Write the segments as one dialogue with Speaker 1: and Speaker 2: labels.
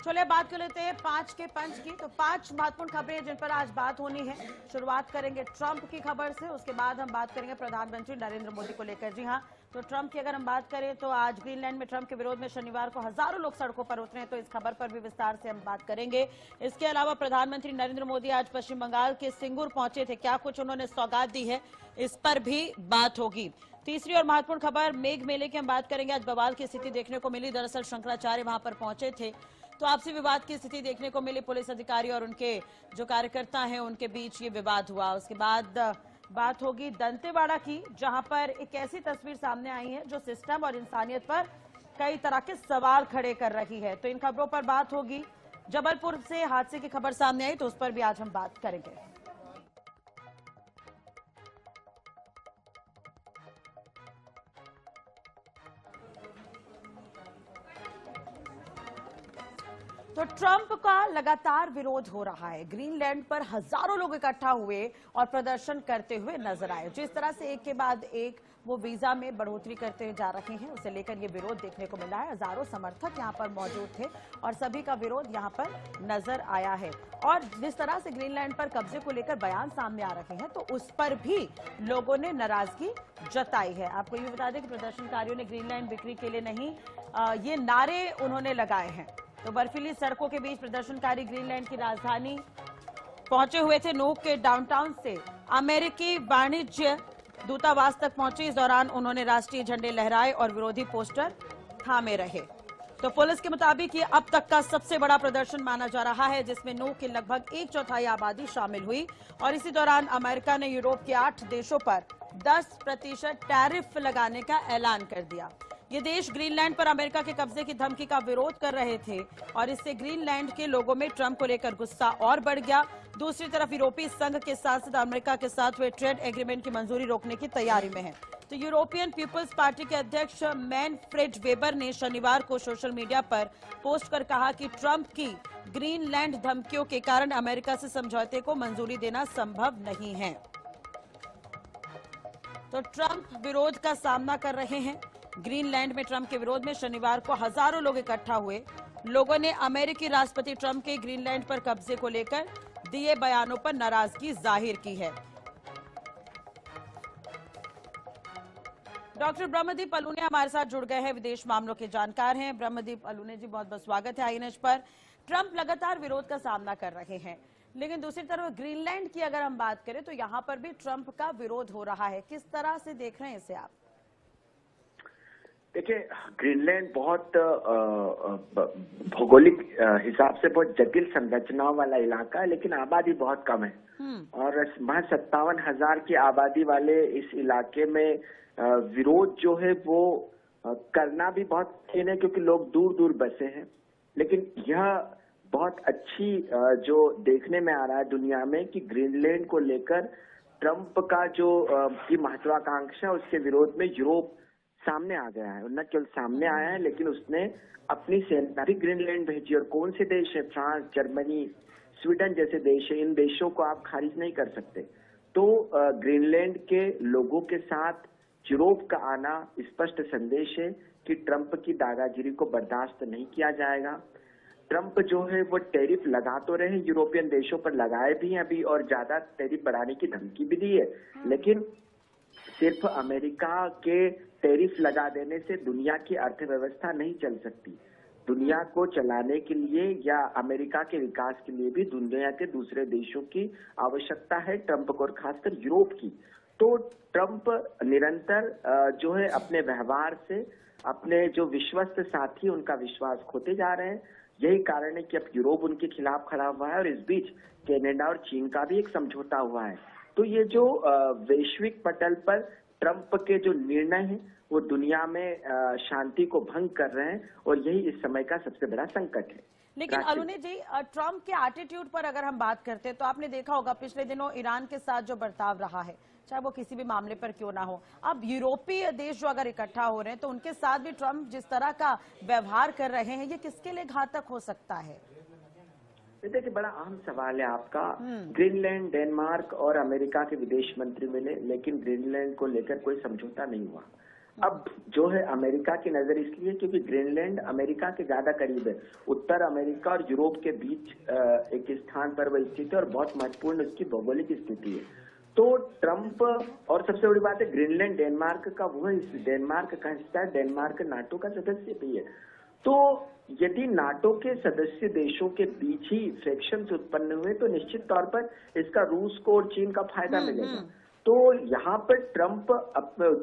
Speaker 1: चलिए बात कर लेते हैं 5 के पंच की। तो 5 महत्वपूर्ण खबरें जिन पर आज बात होनी है। शुरुआत करेंगे ट्रंप की खबर से, उसके बाद हम बात करेंगे प्रधानमंत्री नरेंद्र मोदी को लेकर। जी हाँ, तो ट्रंप की अगर हम बात करें तो आज ग्रीनलैंड में ट्रंप के विरोध में शनिवार को हजारों लोग सड़कों पर उतरे, तो इस खबर पर भी विस्तार से हम बात करेंगे। इसके अलावा प्रधानमंत्री नरेंद्र मोदी आज पश्चिम बंगाल के सिंगुर पहुंचे थे, क्या कुछ उन्होंने सौगात दी है, इस पर भी बात होगी। तीसरी और महत्वपूर्ण खबर मेघ मेले की हम बात करेंगे। आज बवाल की स्थिति देखने को मिली, दरअसल शंकराचार्य वहां पर पहुंचे थे तो आपसी विवाद की स्थिति देखने को मिली। पुलिस अधिकारी और उनके जो कार्यकर्ता हैं उनके बीच ये विवाद हुआ। उसके बाद बात होगी दंतेवाड़ा की, जहां पर एक ऐसी तस्वीर सामने आई है जो सिस्टम और इंसानियत पर कई तरह के सवाल खड़े कर रही है, तो इन खबरों पर बात होगी। जबलपुर से हादसे की खबर सामने आई, तो उस पर भी आज हम बात करेंगे। तो ट्रंप का लगातार विरोध हो रहा है। ग्रीनलैंड पर हजारों लोग इकट्ठा हुए और प्रदर्शन करते हुए नजर आए। जिस तरह से एक के बाद एक वो वीजा में बढ़ोतरी करते हुए जा रहे हैं, उसे लेकर ये विरोध देखने को मिला है। हजारों समर्थक यहां पर मौजूद थे और सभी का विरोध यहां पर नजर आया है। और जिस तरह से ग्रीनलैंड पर कब्जे को लेकर बयान सामने आ रहे हैं, तो उस पर भी लोगों ने नाराजगी जताई है। आपको ये बता दें कि प्रदर्शनकारियों ने ग्रीनलैंड बिक्री के लिए नहीं, ये नारे उन्होंने लगाए हैं। तो बर्फीली सड़कों के बीच प्रदर्शनकारी ग्रीनलैंड की राजधानी पहुंचे हुए थे। नूक के डाउनटाउन से अमेरिकी वाणिज्य दूतावास तक पहुंचे। इस दौरान उन्होंने राष्ट्रीय झंडे लहराए और विरोधी पोस्टर थामे रहे। तो पुलिस के मुताबिक ये अब तक का सबसे बड़ा प्रदर्शन माना जा रहा है, जिसमें नूक की लगभग 1/4 आबादी शामिल हुई। और इसी दौरान अमेरिका ने यूरोप के 8 देशों पर 10% टैरिफ लगाने का ऐलान कर दिया। ये देश ग्रीनलैंड पर अमेरिका के कब्जे की धमकी का विरोध कर रहे थे और इससे ग्रीनलैंड के लोगों में ट्रंप को लेकर गुस्सा और बढ़ गया। दूसरी तरफ यूरोपीय संघ के सांसद अमेरिका के साथ हुए ट्रेड एग्रीमेंट की मंजूरी रोकने की तैयारी में हैं। तो यूरोपियन पीपल्स पार्टी के अध्यक्ष मैनफ्रेड वेबर ने शनिवार को सोशल मीडिया पर पोस्ट कर कहा कि ट्रंप की ग्रीनलैंड धमकियों के कारण अमेरिका से समझौते को मंजूरी देना संभव नहीं है। तो ट्रंप विरोध का सामना कर रहे हैं। ग्रीनलैंड में ट्रंप के विरोध में शनिवार को हजारों लोग इकट्ठा हुए। लोगों ने अमेरिकी राष्ट्रपति ट्रंप के ग्रीनलैंड पर कब्जे को लेकर दिए बयानों पर नाराजगी जाहिर की है। डॉक्टर ब्रह्मदीप अलूने हमारे साथ जुड़ गए हैं, विदेश मामलों के जानकार हैं। ब्रह्मदीप अलूने जी, बहुत बहुत स्वागत है आईएनएच पर। ट्रंप लगातार विरोध का सामना कर रहे हैं, लेकिन दूसरी तरफ ग्रीनलैंड की अगर हम बात करें तो यहां पर भी ट्रंप का विरोध हो रहा है। किस तरह से देख रहे हैं इसे आप?
Speaker 2: देखिए, ग्रीनलैंड बहुत भौगोलिक हिसाब से बहुत जटिल संरचनाओं वाला इलाका है, लेकिन आबादी बहुत कम है। और महज 57,000 की आबादी वाले इस इलाके में विरोध जो है वो करना भी बहुत कठिन है, क्योंकि लोग दूर दूर बसे हैं। लेकिन यह बहुत अच्छी जो देखने में आ रहा है दुनिया में कि ग्रीनलैंड को लेकर ट्रंप का जो की महत्वाकांक्षा, उसके विरोध में यूरोप सामने आ गया है। न केवल सामने आया है, लेकिन उसने अपनी सेना भी ग्रीनलैंड भेजी। और कौन से देश है, फ्रांस, जर्मनी, स्वीडन जैसे देश है, इन देशों को आप खारिज नहीं कर सकते। तो ग्रीनलैंड के लोगों के साथ यूरोप का आना स्पष्ट संदेश है कि ट्रंप की दादागिरी को बर्दाश्त नहीं किया जाएगा। ट्रंप जो है वो टैरिफ लगा तो रहे, यूरोपियन देशों पर लगाए भी हैं अभी, और ज्यादा टैरिफ बढ़ाने की धमकी भी दी है। लेकिन सिर्फ अमेरिका के टैरिफ लगा देने से दुनिया की अर्थव्यवस्था नहीं चल सकती। दुनिया को चलाने के लिए या अमेरिका के विकास के लिए भी दुनिया के दूसरे देशों की आवश्यकता है, ट्रंप को, और खासकर यूरोप की। तो ट्रंप निरंतर जो है अपने व्यवहार से अपने जो विश्वस्त साथी उनका विश्वास खोते जा रहे हैं। यही कारण है कि अब यूरोप उनके खिलाफ खड़ा हुआ है, और इस बीच कनाडा और चीन का भी एक समझौता हुआ है। तो ये जो वैश्विक पटल पर ट्रंप के जो निर्णय हैं वो दुनिया में शांति को भंग कर रहे हैं, और यही इस समय का सबसे बड़ा संकट है।
Speaker 1: लेकिन अलूने जी, ट्रंप के एटीट्यूड पर अगर हम बात करते हैं तो आपने देखा होगा पिछले दिनों ईरान के साथ जो बर्ताव रहा है, चाहे वो किसी भी मामले पर क्यों ना हो। अब यूरोपीय देश जो अगर इकट्ठा हो रहे हैं तो उनके साथ भी ट्रंप जिस तरह का व्यवहार कर रहे हैं, ये किसके लिए घातक हो सकता है?
Speaker 2: देखिए, बड़ा अहम सवाल है आपका। ग्रीनलैंड, डेनमार्क और अमेरिका के विदेश मंत्री मिले, लेकिन ग्रीनलैंड को लेकर कोई समझौता नहीं हुआ। अब जो है अमेरिका की नजर इसलिए क्योंकि ग्रीनलैंड अमेरिका के ज्यादा करीब है। उत्तर अमेरिका और यूरोप के बीच एक स्थान पर वह स्थित है और बहुत महत्वपूर्ण उसकी भौगोलिक स्थिति है। तो ट्रंप, और सबसे बड़ी बात है ग्रीनलैंड डेनमार्क का डेनमार्क का हिस्सा है, डेनमार्क नाटो का सदस्य भी है। तो यदि नाटो के सदस्य देशों के बीच ही फ्रैक्शन उत्पन्न हुए तो निश्चित तौर पर इसका रूस को और चीन का फायदा मिलेगा। तो यहाँ पर ट्रंप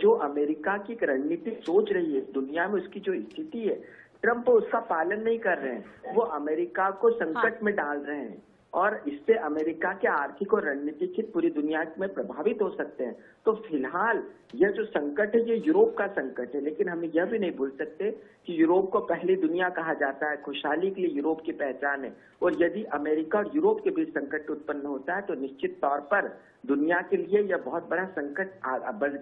Speaker 2: जो अमेरिका की रणनीति सोच रही है दुनिया में, उसकी जो स्थिति है, ट्रंप उसका पालन नहीं कर रहे हैं। वो अमेरिका को संकट में डाल रहे हैं और इससे अमेरिका के आर्थिक और रणनीतिक हित पूरी दुनिया में प्रभावित हो सकते हैं। तो फिलहाल यह जो संकट है ये यूरोप का संकट है, लेकिन हमें यह भी नहीं भूल सकते कि यूरोप को पहली दुनिया कहा जाता है, खुशहाली के लिए यूरोप की पहचान है। और यदि अमेरिका और यूरोप के बीच संकट उत्पन्न होता है तो निश्चित तौर पर दुनिया के लिए यह बहुत बड़ा संकट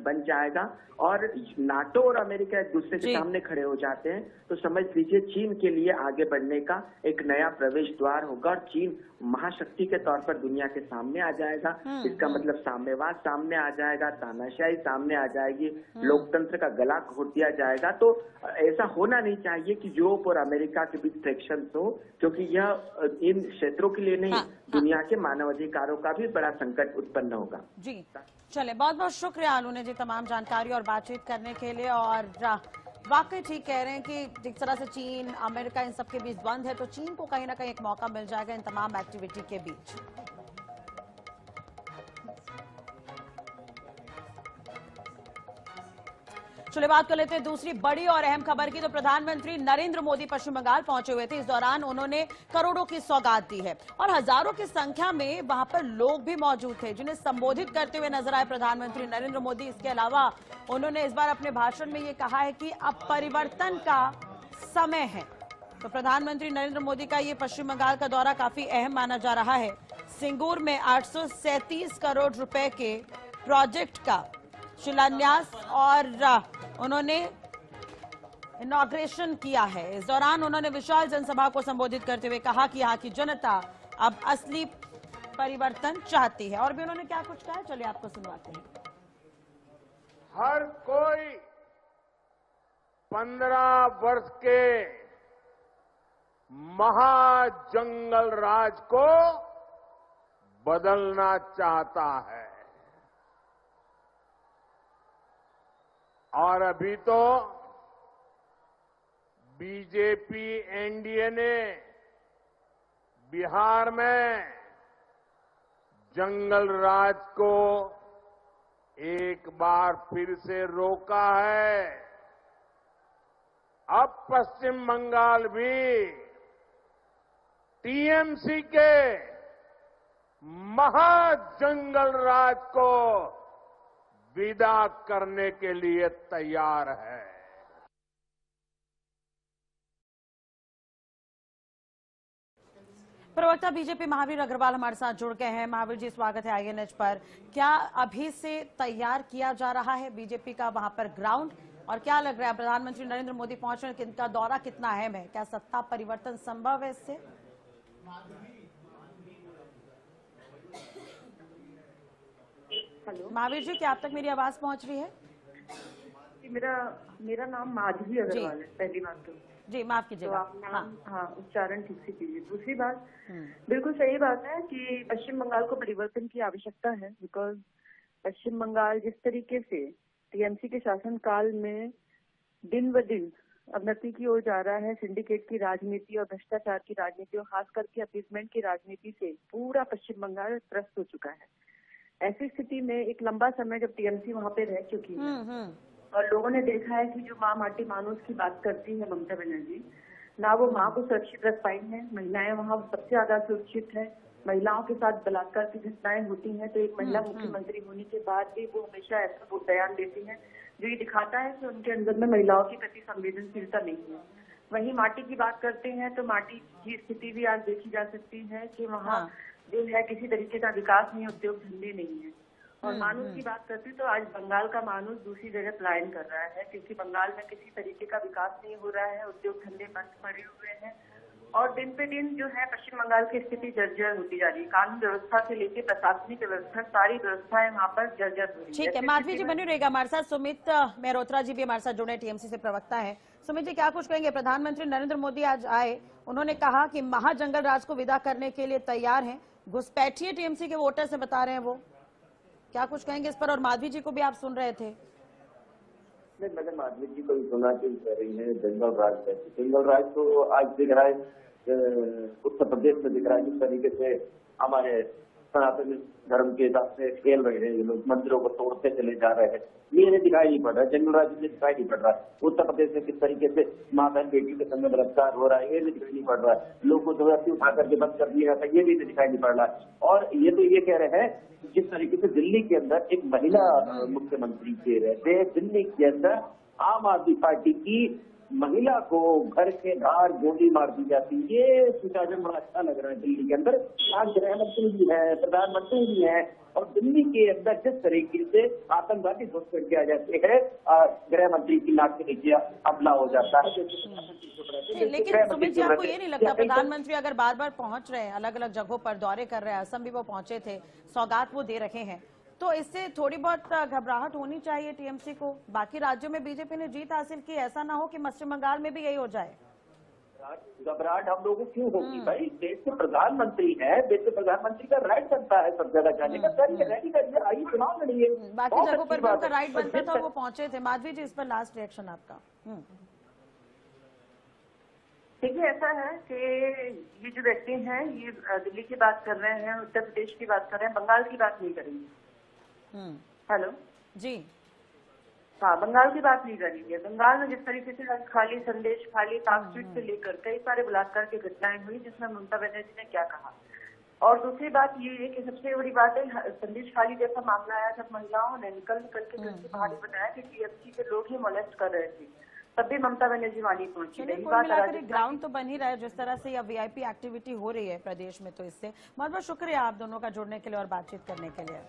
Speaker 2: बन जाएगा और नाटो और अमेरिका एक दूसरे के सामने खड़े हो जाते हैं तो समझ लीजिए चीन के लिए आगे बढ़ने का एक नया प्रवेश द्वार होगा और चीन महाशक्ति के तौर पर दुनिया के सामने आ जाएगा। इसका मतलब साम्यवाद सामने आ जाएगा, तानाशाही सामने आ जाएगी, लोकतंत्र का गला घोट दिया जाएगा। तो ऐसा होना नहीं चाहिए कि यूरोप और अमेरिका के बीच फ्रैक्शन हो, क्योंकि यह इन क्षेत्रों के लिए नहीं दुनिया के मानवाधिकारों का भी बड़ा संकट उत्पन्न होगा।
Speaker 1: जी चले, बहुत बहुत शुक्रिया आलूने जी तमाम जानकारी और बातचीत करने के लिए। और वाकई ठीक कह रहे हैं कि जिस तरह से चीन अमेरिका इन सब के बीच बंद है तो चीन को कहीं ना कहीं एक मौका मिल जाएगा इन तमाम एक्टिविटी के बीच। चलिए बात कर लेते हैं दूसरी बड़ी और अहम खबर की। तो प्रधानमंत्री नरेंद्र मोदी पश्चिम बंगाल पहुंचे हुए थे। इस दौरान उन्होंने करोड़ों की सौगात दी है और हजारों की संख्या में वहां पर लोग भी मौजूद थे जिन्हें संबोधित करते हुए नजर आए प्रधानमंत्री नरेंद्र मोदी। इसके अलावा उन्होंने इस बार अपने भाषण में ये कहा है कि अब परिवर्तन का समय है। तो प्रधानमंत्री नरेंद्र मोदी का ये पश्चिम बंगाल का दौरा काफी अहम माना जा रहा है। सिंगूर में 837 करोड़ रुपए के प्रोजेक्ट का शिलान्यास और उन्होंने इनॉग्रेशन किया है। इस दौरान उन्होंने विशाल जनसभा को संबोधित करते हुए कहा कि यहाँ की जनता अब असली परिवर्तन चाहती है। और भी उन्होंने क्या कुछ कहा, चलिए आपको सुनवाते हैं।
Speaker 3: हर कोई 15 वर्ष के महाजंगल राज को बदलना चाहता है और अभी तो बीजेपी एनडीए ने बिहार में जंगल राज को एक बार फिर से रोका है। अब पश्चिम बंगाल भी टीएमसी के महाजंगल राज को विदा करने के लिए तैयार है।
Speaker 1: प्रवक्ता बीजेपी महावीर अग्रवाल हमारे साथ जुड़ गए हैं। महावीर जी स्वागत है आईएनएच पर। क्या अभी से तैयार किया जा रहा है बीजेपी का वहां पर ग्राउंड, और क्या लग रहा है प्रधानमंत्री नरेंद्र मोदी पहुंचने का दौरा कितना अहम है? क्या सत्ता परिवर्तन संभव है इससे?
Speaker 4: हेलो
Speaker 1: महावीर जी, क्या आप तक मेरी आवाज पहुंच रही है?
Speaker 4: मेरा नाम माधवी अग्रवाल है। पहली बात तो
Speaker 1: जी माफ कीजिएगा।
Speaker 4: आप नाम हाँ उच्चारण ठीक से कीजिए। दूसरी बात, बिल्कुल सही बात है कि पश्चिम बंगाल को परिवर्तन की आवश्यकता है। बिकॉज पश्चिम बंगाल जिस तरीके से टीएमसी के शासनकाल में दिन ब दिन अवनति की ओर जा रहा है, सिंडिकेट की राजनीति और भ्रष्टाचार की राजनीति और खास करके अपीसमेंट की राजनीति से पूरा पश्चिम बंगाल त्रस्त हो चुका है। ऐसी स्थिति में एक लंबा समय जब टीएमसी वहाँ पे रह चुकी है और लोगों ने देखा है कि जो माँ माटी मानुस की बात करती है ममता बनर्जी, ना वो माँ को सुरक्षित रख पाई है। महिलाएं वहाँ सबसे ज्यादा सुरक्षित है। महिलाओं के साथ बलात्कार की घटनाएं होती हैं तो एक महिला मुख्यमंत्री होने के बाद भी वो हमेशा ऐसा बयान देती है जो ये दिखाता है कि उनके अंदर में महिलाओं के प्रति संवेदनशीलता नहीं है। वहीं माटी की बात करते हैं तो माटी की स्थिति भी आज देखी जा सकती है कि वहाँ जो है किसी तरीके का विकास नहीं, उद्योग धंधे नहीं है। और मानुस की बात करते हैं तो आज बंगाल का मानुस दूसरी जगह पलायन कर रहा है क्योंकि बंगाल में किसी तरीके का विकास नहीं हो रहा है, उद्योग धंधे बंद पड़े हुए हैं और दिन पे दिन जो है पश्चिम बंगाल की स्थिति जर्जर होती जा रही है। कानून व्यवस्था से लेकर प्रशासनिक व्यवस्था, सारी व्यवस्थाएं वहाँ पर जर्जर हो रही है।
Speaker 1: ठीक है, माधवी जी बनी रहेगा हमारे साथ। सुमित मेहरोत्रा जी भी हमारे साथ जुड़े, टीएमसी से प्रवक्ता है। सुमित जी, क्या कुछ कहेंगे? प्रधानमंत्री नरेंद्र मोदी आज आए, उन्होंने कहा कि महाजंगल राज को विदा करने के लिए तैयार हैं। घुसपैठिए टीएमसी के वोटर से बता रहे हैं वो, क्या कुछ कहेंगे इस पर? और माधवी जी को भी आप सुन रहे थे।
Speaker 5: नहीं, मैंने माधवी जी को भी सुना कि कह रही है जंगल राज है। जंगल राज तो आज दिख रहा है उत्तर प्रदेश में दिख रहा है। जिस तरीके से हमारे सनातन धर्म के हिसाब से खेल रहे हैं ये लोग, मंदिरों को तोड़ते चले जा रहे हैं, ये इन्हें दिखाई नहीं पड़ रहा है। जंगल राज में दिखाई नहीं पड़ रहा है। उत्तर प्रदेश में किस तरीके से माँ बहन बेटी के संग बलात्कार हो रहा है, ये भी दिखाई नहीं पड़ रहा है। लोगों को जबरदस्ती उठा करके बंद कर दिया जाता है, ये भी दिखाई नहीं पड़ रहा है। और ये तो ये कह रहे हैं जिस तरीके से दिल्ली के अंदर एक महिला मुख्यमंत्री के रहते, दिल्ली के अंदर आम आदमी पार्टी की महिला को घर के बाहर गोली मार दी जाती है। ये सुशासन बड़ा अच्छा लग रहा है दिल्ली के अंदर। आज गृह मंत्री भी है, प्रधानमंत्री भी है, और दिल्ली के अंदर जिस तरीके से आतंकवादी घुस करके आ जाते हैं, गृह मंत्री की नाक के नीचे हमला हो जाता है।
Speaker 1: लेकिन सुमित जी, आपको ये नहीं लगता प्रधानमंत्री अगर बार बार पहुंच रहे हैं, अलग अलग जगहों पर दौरे कर रहे हैं, असम भी वो पहुंचे थे, सौगात वो दे रखे हैं, तो इससे थोड़ी बहुत घबराहट होनी चाहिए टीएमसी को? बाकी राज्यों में बीजेपी ने जीत हासिल की, ऐसा ना हो कि पश्चिम बंगाल में भी यही हो जाए।
Speaker 5: घबराहट हम लोगों को क्यों होगी भाई? देश के प्रधानमंत्री है, देश के प्रधानमंत्री का राइट बनता है सब जगह जाने का। रैली करिए, आइए चुनाव लड़िए।
Speaker 1: बाकी जगहों पर भी उनका राइट बनता था, वो पहुंचे थे। माधवी जी, इस पर लास्ट रिएक्शन आपका।
Speaker 4: देखिए, ऐसा है कि ये जो व्यक्ति हैं ये दिल्ली की बात कर रहे हैं, उत्तर प्रदेश की बात कर रहे हैं, बंगाल की बात नहीं करेंगे। हेलो
Speaker 1: जी,
Speaker 4: हाँ, बंगाल की बात नहीं करेंगे। बंगाल में जिस तरीके से खाली संदेश खाली ताकस्वीट से लेकर कई सारे बलात्कार की घटनाएं हुई, जिसमें ममता बनर्जी ने क्या कहा। और दूसरी बात ये है कि सबसे बड़ी बात है, संदेश खाली जैसा मामला आया जब महिलाओं ने निकल करके घर से बाहर बताया कि टीएमसी के लोग ही मोलेस्ट कर रहे थे, तब भी ममता बनर्जी वहां पहुंची।
Speaker 1: ग्राउंड तो बन ही रहा है जिस तरह से यह वीआईपी एक्टिविटी हो रही है प्रदेश में, तो इससे बहुत बहुत शुक्रिया आप दोनों का जुड़ने के लिए और बातचीत करने के लिए।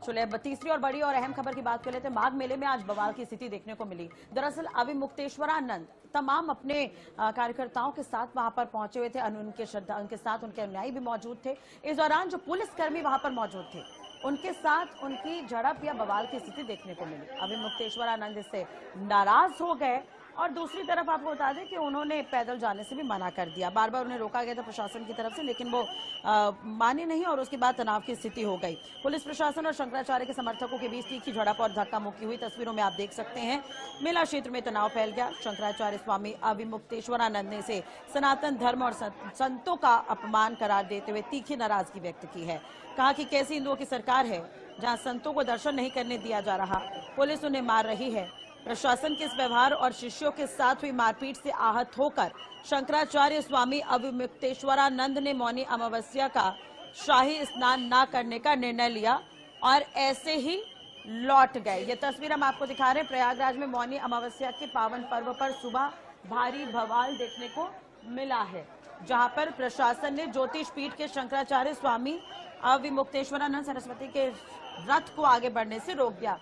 Speaker 1: चलिए अब तीसरी और बड़ी और अहम खबर की बात कर लेते हैं। माघ मेले में आज बवाल की स्थिति देखने को मिली। दरअसल अविमुक्तेश्वरानंद तमाम अपने कार्यकर्ताओं के साथ वहां पर पहुंचे हुए थे, उनके श्रद्धा उनके साथ उनके अनुयायी भी मौजूद थे। इस दौरान जो पुलिसकर्मी वहां पर मौजूद थे, उनके साथ उनकी झड़प या बवाल की स्थिति देखने को मिली। अविमुक्तेश्वरानंद इससे नाराज हो गए और दूसरी तरफ आपको बता दें कि उन्होंने पैदल जाने से भी मना कर दिया। बार बार उन्हें रोका गया था प्रशासन की तरफ से, लेकिन वो माने नहीं और उसके बाद तनाव की स्थिति हो गई। पुलिस प्रशासन और शंकराचार्य के समर्थकों के बीच तीखी झड़प और धक्का मुक्की हुई। तस्वीरों में आप देख सकते हैं मेला क्षेत्र में तनाव फैल गया। शंकराचार्य स्वामी अविमुक्तेश्वरानंद ने इसे सनातन धर्म और संतों का अपमान करार देते हुए तीखी नाराजगी व्यक्त की है। कहा कि कैसी हिंदुओं की सरकार है जहां संतों को दर्शन नहीं करने दिया जा रहा, पुलिस उन्हें मार रही है। प्रशासन के इस व्यवहार और शिष्यों के साथ हुई मारपीट से आहत होकर शंकराचार्य स्वामी अविमुक्तेश्वरानंद ने मौनी अमावस्या का शाही स्नान न करने का निर्णय लिया और ऐसे ही लौट गए। ये तस्वीर हम आपको दिखा रहे हैं। प्रयागराज में मौनी अमावस्या के पावन पर्व पर सुबह भारी बवाल देखने को मिला है, जहां पर प्रशासन ने ज्योतिष पीठ के शंकराचार्य स्वामी अविमुक्तेश्वरानंद सरस्वती के रथ को आगे बढ़ने से रोक दिया।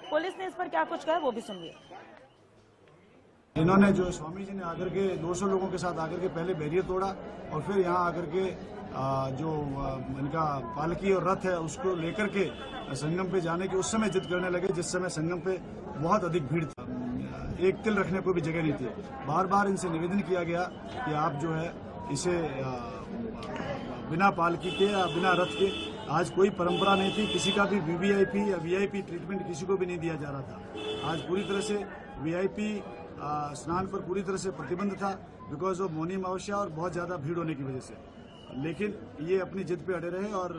Speaker 1: पुलिस ने इस पर क्या कुछ कहा वो भी सुनिए।
Speaker 6: इन्होंने जो स्वामी जी ने आकर के 200 लोगों के साथ आकर के पहले बैरियर तोड़ा और फिर यहाँ आकर के जो इनका पालकी और रथ है उसको लेकर के संगम पे जाने की उस समय जिद करने लगे, जिस समय संगम पे बहुत अधिक भीड़ था, एक तिल रखने को भी जगह नहीं थी। बार बार इनसे निवेदन किया गया कि आप जो है इसे बिना पालकी के या बिना रथ के, आज कोई परंपरा नहीं थी, किसी का भी वीवीआईपी या वीआईपी ट्रीटमेंट किसी को भी नहीं दिया जा रहा था। आज पूरी तरह से वीआईपी स्नान पर पूरी तरह से प्रतिबंध था बिकॉज ऑफ मौनी अमावस्या और बहुत ज़्यादा भीड़ होने की वजह से। लेकिन ये अपनी जिद पे अड़े रहे और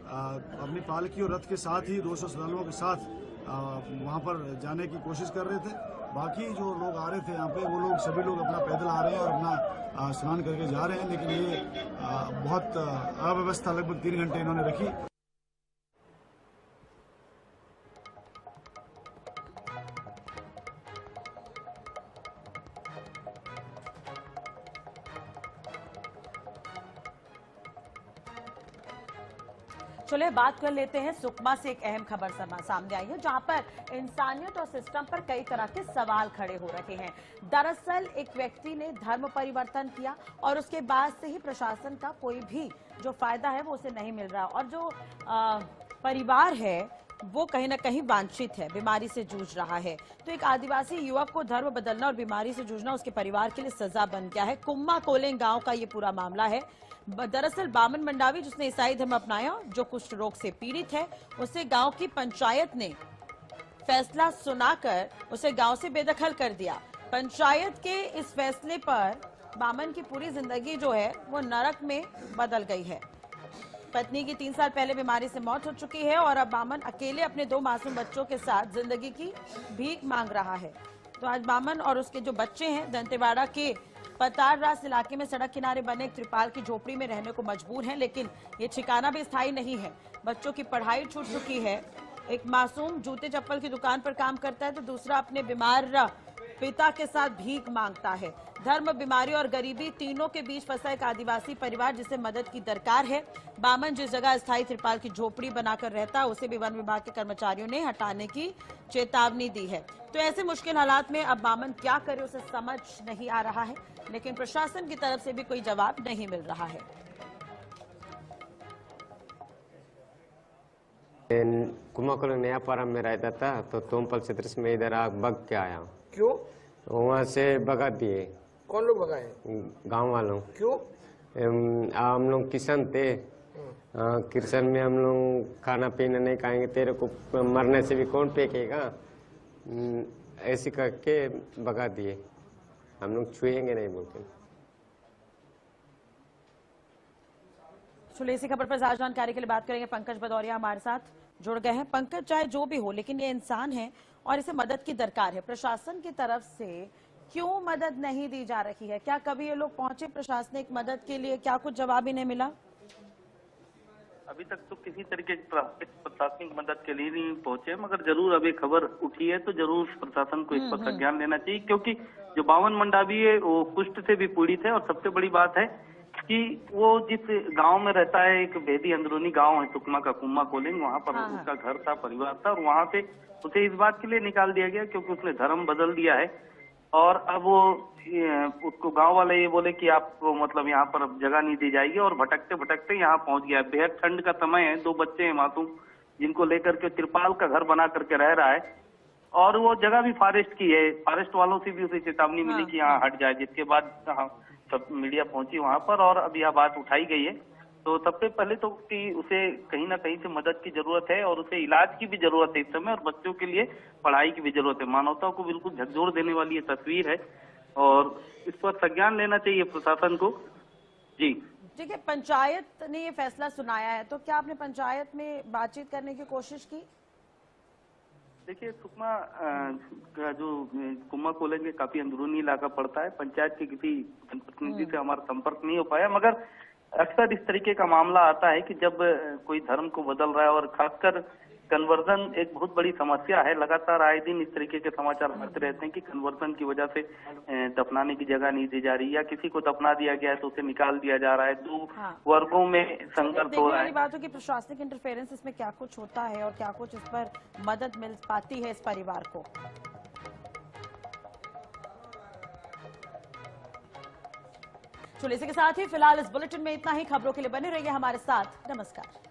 Speaker 6: अपनी पालकी और रथ के साथ ही 200 श्रद्धालुओं के साथ वहाँ पर जाने की कोशिश कर रहे थे। बाकी जो लोग आ रहे थे यहाँ पे, वो लोग सभी लोग अपना पैदल आ रहे हैं और अपना स्नान करके जा रहे हैं। लेकिन ये बहुत अव्यवस्था लगभग 3 घंटे इन्होंने रखी।
Speaker 1: चलिए बात कर लेते हैं सुकमा से। एक अहम खबर सामने आई है जहां पर इंसानियत और सिस्टम पर कई तरह के सवाल खड़े हो रहे हैं। दरअसल एक व्यक्ति ने धर्म परिवर्तन किया और उसके बाद से ही प्रशासन का कोई भी जो फायदा है वो उसे नहीं मिल रहा और जो परिवार है वो कहीं ना कहीं वांछित है, बीमारी से जूझ रहा है। तो एक आदिवासी युवक को धर्म बदलना और बीमारी से जूझना उसके परिवार के लिए सजा बन गया है। कुम्मा कोलेंग गांव का ये पूरा मामला है। दरअसल बामन मंडावी जिसने ईसाई धर्म अपनाया, जो कुष्ठ रोग से पीड़ित है, उसे गांव की पंचायत ने फैसला सुनाकर उसे गांव से बेदखल कर दिया। पंचायत के इस फैसले पर बामन की पूरी जिंदगी जो है वो नरक में बदल गई है। पत्नी की 3 साल पहले बीमारी से मौत हो चुकी है और अब बामन अकेले अपने 2 मासूम बच्चों के साथ जिंदगी की भीख मांग रहा है। तो आज बामन और उसके जो बच्चे हैं दंतेवाड़ा के पतार रास इलाके में सड़क किनारे बने एक त्रिपाल की झोपड़ी में रहने को मजबूर हैं, लेकिन ये ठिकाना भी स्थायी नहीं है। बच्चों की पढ़ाई छूट चुकी है। एक मासूम जूते चप्पल की दुकान पर काम करता है तो दूसरा अपने बीमार पिता के साथ भीख मांगता है। धर्म, बीमारी और गरीबी तीनों के बीच फंसा एक आदिवासी परिवार जिसे मदद की दरकार है। बामन जिस जगह स्थायी त्रिपाल की झोपड़ी बनाकर रहता है उसे भी वन विभाग के कर्मचारियों ने हटाने की चेतावनी दी है। तो ऐसे मुश्किल हालात में अब बामन क्या करे उसे समझ नहीं आ रहा है, लेकिन प्रशासन की तरफ से भी कोई जवाब नहीं मिल रहा है।
Speaker 7: कुम्मा कोलेंग नया पारा में रहता था तो तोमपल क्षेत्र में इधर आग बग के आया।
Speaker 8: क्यों?
Speaker 7: वहाँ से भगा दिए।
Speaker 8: कौन लोग भगाए?
Speaker 7: गांव वालों।
Speaker 8: क्यों?
Speaker 7: हम लोग किसान थे, किसान में हम लोग खाना पीना नहीं खाएंगे, तेरे को मरने से भी कौन फेंकेगा, ऐसे करके भगा दिए। हम लोग छुएंगे नहीं बोलते।
Speaker 1: चलिए इसी खबर पर ज्यादा जानकारी के लिए बात करेंगे। पंकज भदौरिया हमारे साथ जुड़ गए हैं। पंकज, चाहे जो भी हो लेकिन ये इंसान है और इसे मदद की दरकार है। प्रशासन की तरफ से क्यों मदद नहीं दी जा रही है? क्या कभी ये लोग पहुंचे प्रशासनिक मदद के लिए? क्या कुछ जवाब ही नहीं मिला?
Speaker 9: अभी तक तो किसी तरीके की प्रशासनिक मदद के लिए नहीं पहुंचे, मगर जरूर अभी खबर उठी है तो जरूर प्रशासन को इस पर संज्ञान लेना चाहिए, क्योंकि जो बामन मंडावी है वो कुष्ठ से भी पीड़ित है और सबसे बड़ी बात है कि वो जिस गांव में रहता है, एक बेदी अंदरूनी गांव है सुकमा का, कुम्मा कोलेंग, वहां पर उसका घर था, परिवार था और वहां से उसे इस बात के लिए निकाल दिया गया क्योंकि उसने धर्म बदल दिया है। और अब वो उसको गांव वाले ये बोले कि आपको मतलब यहाँ पर अब जगह नहीं दी जाएगी और भटकते भटकते यहाँ पहुंच गया। बेहद ठंड का समय है, 2 बच्चे हैं मासूम जिनको लेकर के त्रिपाल का घर बना करके रह रहा है और वो जगह भी फॉरेस्ट की है। फॉरेस्ट वालों से भी उसे चेतावनी मिली कि यहाँ हट जाए, जिसके बाद सब मीडिया पहुंची वहां पर और अब यह बात उठाई गई है। तो सबसे पहले तो कि उसे कहीं ना कहीं से मदद की जरूरत है और उसे इलाज की भी जरूरत है इस समय, और बच्चों के लिए पढ़ाई की भी जरूरत है। मानवता को बिल्कुल झकझोर देने वाली ये तस्वीर है और इस पर संज्ञान लेना चाहिए प्रशासन को। जी
Speaker 1: ठीक है, पंचायत ने ये फैसला सुनाया है तो क्या आपने पंचायत में बातचीत करने की कोशिश की?
Speaker 9: देखिए, सुकमा का जो कुम्मा कोलेंग काफी अंदरूनी इलाका पड़ता है। पंचायत के किसी जनप्रतिनिधि से हमारा संपर्क नहीं हो पाया, मगर अक्सर इस तरीके का मामला आता है कि जब कोई धर्म को बदल रहा है और खासकर कन्वर्जन एक बहुत बड़ी समस्या है। लगातार आए दिन इस तरीके के समाचार आते रहते हैं कि कन्वर्जन की वजह से दफनाने की जगह नहीं दी जा रही या किसी को दफना दिया गया है तो उसे निकाल दिया जा रहा है। 2 वर्गों में संघर्ष हो रहा है।
Speaker 1: बात हो कि प्रशासनिक इंटरफेरेंस इसमें क्या कुछ होता है और क्या कुछ इस पर मदद मिल पाती है इस परिवार को? चलिए इसी के साथ ही फिलहाल इस बुलेटिन में इतना ही। खबरों के लिए बने रहिए हमारे साथ। नमस्कार।